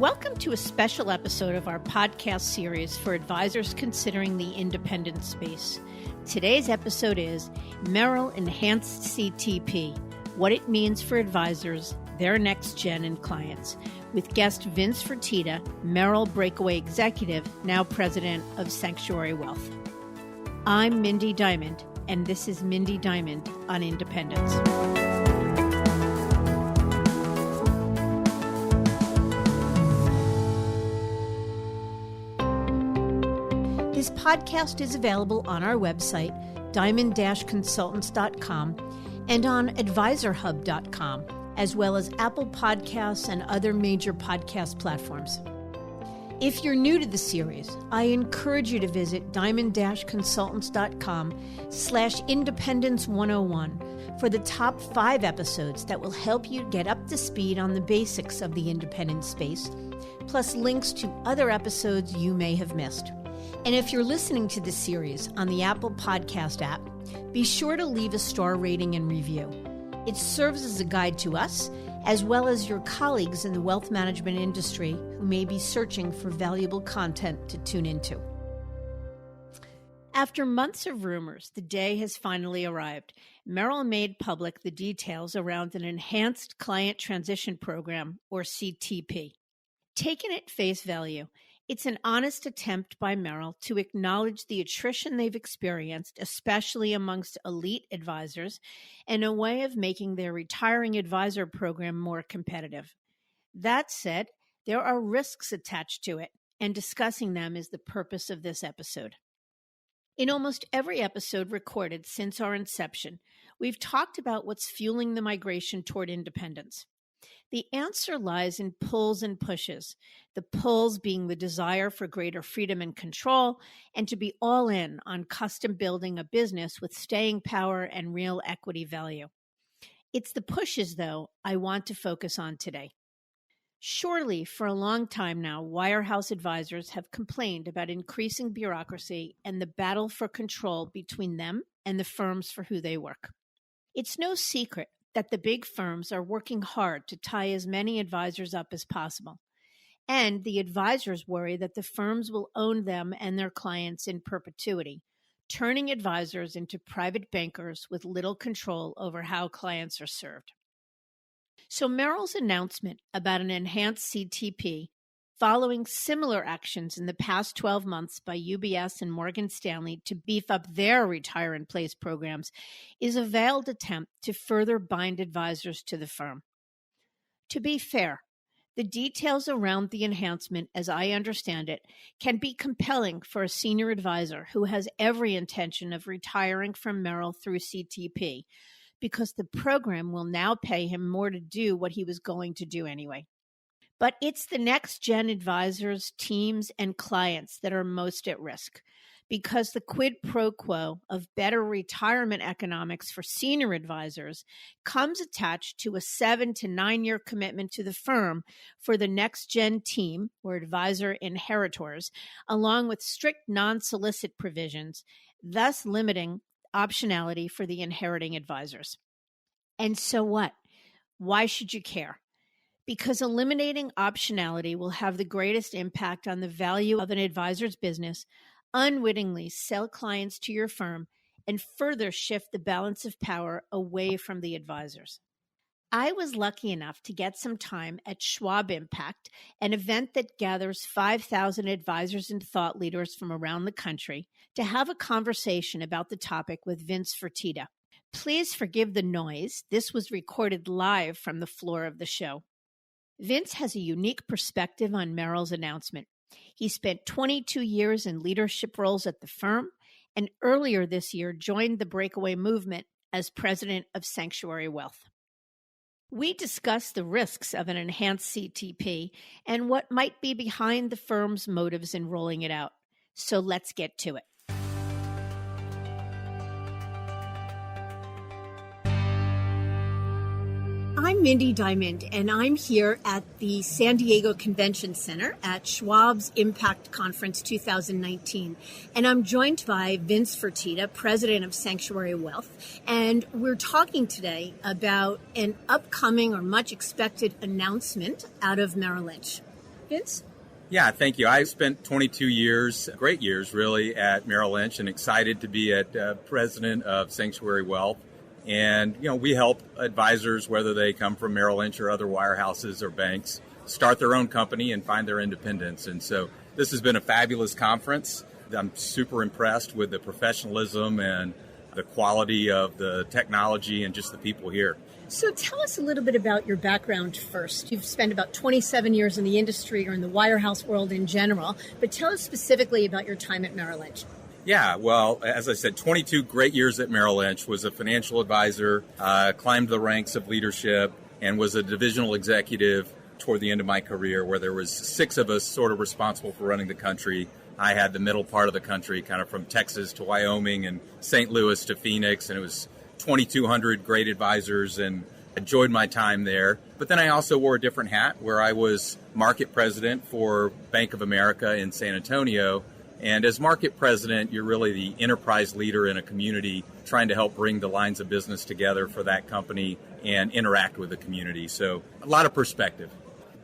Welcome to a special episode of our podcast series for advisors considering the independent space. Today's episode is Merrill Enhanced CTP, what it means for advisors, their next gen and clients, with guest Vince Fertitta, Merrill Breakaway Executive, now President of Sanctuary Wealth. I'm Mindy Diamond, and this is Mindy Diamond on Independence. This podcast is available on our website, diamond-consultants.com, and on advisorhub.com, as well as Apple Podcasts and other major podcast platforms. If you're new to the series, I encourage you to visit diamond-consultants.com/independence101 for the top 5 episodes that will help you get up to speed on the basics of the independent space, plus links to other episodes you may have missed. And if you're listening to this series on the Apple Podcast app, be sure to leave a star rating and review. It serves as a guide to us, as well as your colleagues in the wealth management industry who may be searching for valuable content to tune into. After months of rumors, the day has finally arrived. Merrill made public the details around an Enhanced Client Transition Program, or CTP. Taken at face value, it's an honest attempt by Merrill to acknowledge the attrition they've experienced, especially amongst elite advisors, and a way of making their retiring advisor program more competitive. That said, there are risks attached to it, and discussing them is the purpose of this episode. In almost every episode recorded since our inception, we've talked about what's fueling the migration toward independence. The answer lies in pulls and pushes, the pulls being the desire for greater freedom and control, and to be all in on custom building a business with staying power and real equity value. It's the pushes, though, I want to focus on today. Surely, for a long time now, wirehouse advisors have complained about increasing bureaucracy and the battle for control between them and the firms for who they work. It's no secret that the big firms are working hard to tie as many advisors up as possible. And the advisors worry that the firms will own them and their clients in perpetuity, turning advisors into private bankers with little control over how clients are served. So Merrill's announcement about an enhanced CTP, following similar actions in the past 12 months by UBS and Morgan Stanley to beef up their retire-in-place programs, is a veiled attempt to further bind advisors to the firm. To be fair, the details around the enhancement, as I understand it, can be compelling for a senior advisor who has every intention of retiring from Merrill through CTP, because the program will now pay him more to do what he was going to do anyway. But it's the next-gen advisors, teams, and clients that are most at risk, because the quid pro quo of better retirement economics for senior advisors comes attached to a 7 to 9 year commitment to the firm for the next-gen team, or advisor inheritors, along with strict non-solicit provisions, thus limiting optionality for the inheriting advisors. And so what? Why should you care? Because eliminating optionality will have the greatest impact on the value of an advisor's business, unwittingly sell clients to your firm, and further shift the balance of power away from the advisors. I was lucky enough to get some time at Schwab Impact, an event that gathers 5,000 advisors and thought leaders from around the country, to have a conversation about the topic with Vince Fertitta. Please forgive the noise. This was recorded live from the floor of the show. Vince has a unique perspective on Merrill's announcement. He spent 22 years in leadership roles at the firm, and earlier this year joined the breakaway movement as president of Sanctuary Wealth. We discussed the risks of an enhanced CTP and what might be behind the firm's motives in rolling it out. So let's get to it. I'm Mindy Diamond, and I'm here at the San Diego Convention Center at Schwab's Impact Conference 2019. And I'm joined by Vince Fertitta, president of Sanctuary Wealth. And we're talking today about an upcoming or much expected announcement out of Merrill Lynch. Vince? Yeah, thank you. I spent 22 years, great years really, at Merrill Lynch, and excited to be president of Sanctuary Wealth. And, we help advisors, whether they come from Merrill Lynch or other wirehouses or banks, start their own company and find their independence. And so this has been a fabulous conference. I'm super impressed with the professionalism and the quality of the technology and just the people here. So tell us a little bit about your background first. You've spent about 27 years in the industry or in the wirehouse world in general, but tell us specifically about your time at Merrill Lynch. Yeah, well, as I said, 22 great years at Merrill Lynch, was a financial advisor, climbed the ranks of leadership, and was a divisional executive toward the end of my career, where there was 6 of us sort of responsible for running the country. I had the middle part of the country, kind of from Texas to Wyoming and St. Louis to Phoenix, and it was 2,200 great advisors, and enjoyed my time there. But then I also wore a different hat, where I was market president for Bank of America in San Antonio. And as market president, you're really the enterprise leader in a community, trying to help bring the lines of business together for that company and interact with the community. So a lot of perspective.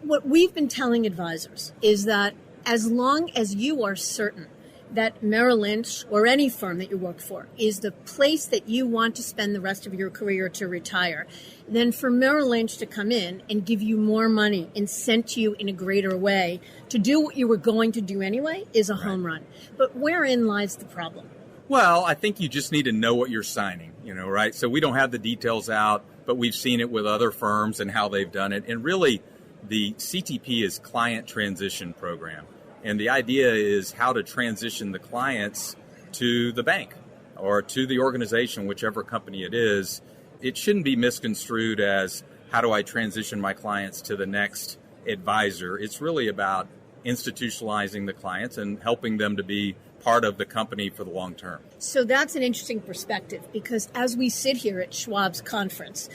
What we've been telling advisors is that as long as you are certain that Merrill Lynch or any firm that you work for is the place that you want to spend the rest of your career to retire, then for Merrill Lynch to come in and give you more money, incent you in a greater way to do what you were going to do anyway is a home run. But wherein lies the problem? Well, I think you just need to know what you're signing, right? So we don't have the details out, but we've seen it with other firms and how they've done it. And really, the CTP is Client Transition Program. And the idea is how to transition the clients to the bank or to the organization, whichever company it is. It shouldn't be misconstrued as how do I transition my clients to the next advisor. It's really about institutionalizing the clients and helping them to be part of the company for the long term. So that's an interesting perspective, because as we sit here at Schwab's conference,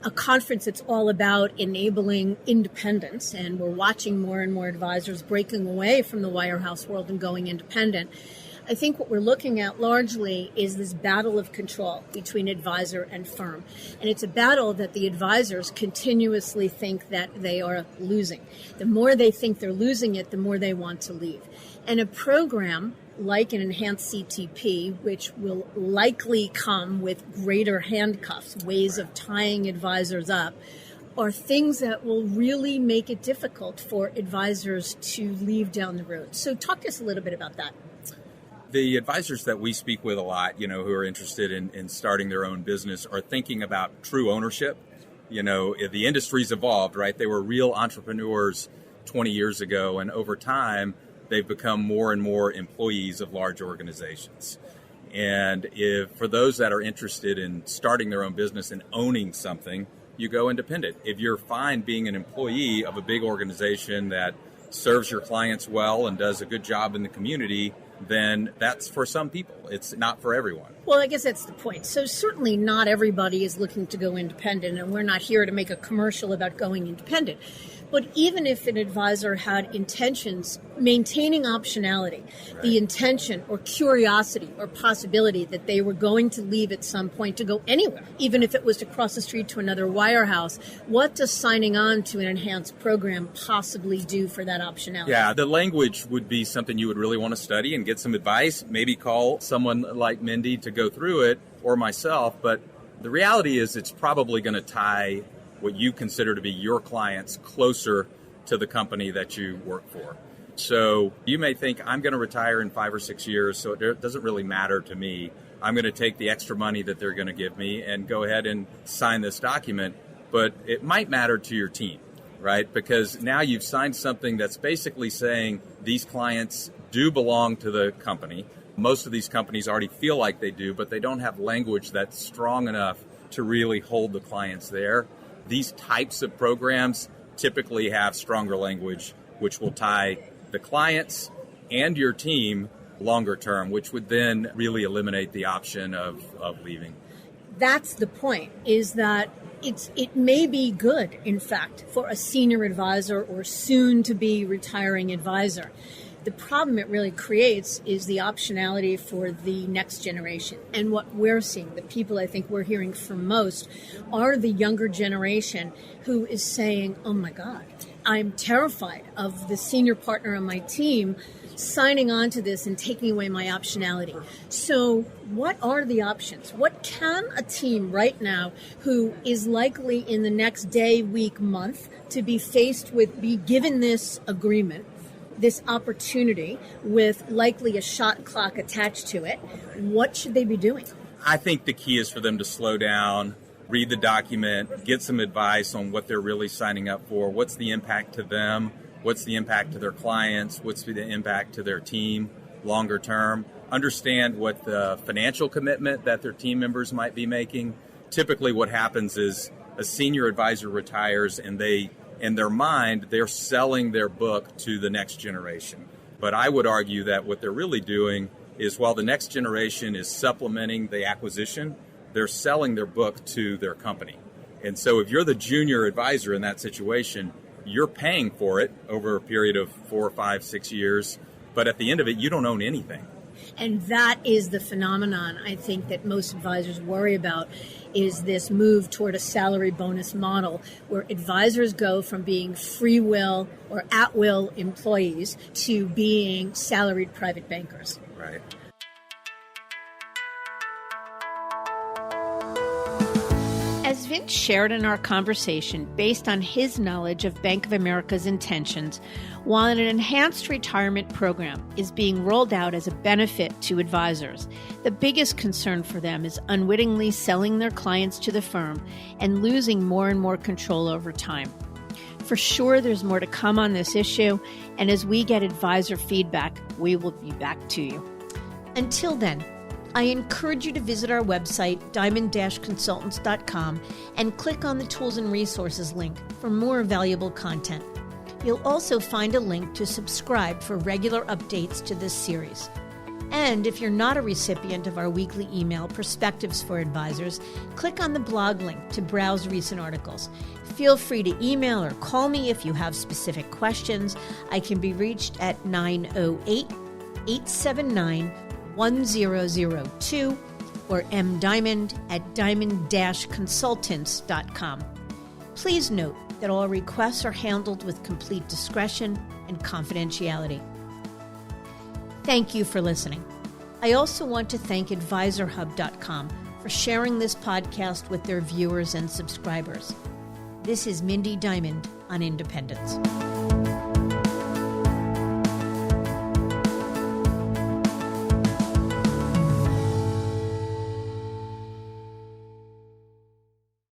a conference that's all about enabling independence, and we're watching more and more advisors breaking away from the wirehouse world and going independent. I think what we're looking at largely is this battle of control between advisor and firm. And it's a battle that the advisors continuously think that they are losing. The more they think they're losing it, the more they want to leave. And a program like an enhanced CTP, which will likely come with greater handcuffs, ways of tying advisors up, are things that will really make it difficult for advisors to leave down the road. So talk to us a little bit about that. The advisors that we speak with a lot, who are interested in starting their own business are thinking about true ownership. The industry's evolved, right? They were real entrepreneurs 20 years ago, and over time, they've become more and more employees of large organizations. And for those that are interested in starting their own business and owning something, you go independent. If you're fine being an employee of a big organization that serves your clients well and does a good job in the community, then that's for some people. It's not for everyone. Well, I guess that's the point. So certainly not everybody is looking to go independent, and we're not here to make a commercial about going independent. But even if an advisor had intentions, maintaining optionality, right, the intention or curiosity or possibility that they were going to leave at some point to go anywhere, even if it was to cross the street to another wirehouse, what does signing on to an enhanced program possibly do for that optionality? Yeah, the language would be something you would really want to study and get some advice, maybe call someone like Mindy to go through it, or myself. But the reality is it's probably going to tie what you consider to be your clients closer to the company that you work for. So you may think, I'm going to retire in 5 or 6 years, so it doesn't really matter to me. I'm going to take the extra money that they're going to give me and go ahead and sign this document. But it might matter to your team, right? Because now you've signed something that's basically saying these clients do belong to the company. Most of these companies already feel like they do, but they don't have language that's strong enough to really hold the clients there. These types of programs typically have stronger language, which will tie the clients and your team longer term, which would then really eliminate the option of leaving. That's the point, is that it may be good, in fact, for a senior advisor or soon to be retiring advisor. The problem it really creates is the optionality for the next generation. And what we're seeing, the people I think we're hearing from most, are the younger generation who is saying, oh my God, I'm terrified of the senior partner on my team signing on to this and taking away my optionality. So what are the options? What can a team right now who is likely in the next day, week, month to be given this agreement, this opportunity with likely a shot clock attached to it, what should they be doing? I think the key is for them to slow down, read the document, get some advice on what they're really signing up for, what's the impact to them, what's the impact to their clients, what's the impact to their team longer term, understand what the financial commitment that their team members might be making. Typically what happens is a senior advisor retires and in their mind, they're selling their book to the next generation. But I would argue that what they're really doing is while the next generation is supplementing the acquisition, they're selling their book to their company. And so if you're the junior advisor in that situation, you're paying for it over a period of 4, 5, 6 years. But at the end of it, you don't own anything. And that is the phenomenon I think that most advisors worry about, is this move toward a salary bonus model where advisors go from being free will or at will employees to being salaried private bankers. Right. As Vince shared in our conversation, based on his knowledge of Bank of America's intentions, while an enhanced retirement program is being rolled out as a benefit to advisors, the biggest concern for them is unwittingly selling their clients to the firm and losing more and more control over time. For sure, there's more to come on this issue, and as we get advisor feedback, we will be back to you. Until then, I encourage you to visit our website, diamond-consultants.com, and click on the Tools and Resources link for more valuable content. You'll also find a link to subscribe for regular updates to this series. And if you're not a recipient of our weekly email, Perspectives for Advisors, click on the blog link to browse recent articles. Feel free to email or call me if you have specific questions. I can be reached at 908-879-1002 or mdiamond@diamond-consultants.com. Please note that all requests are handled with complete discretion and confidentiality. Thank you for listening. I also want to thank AdvisorHub.com for sharing this podcast with their viewers and subscribers. This is Mindy Diamond on Independence.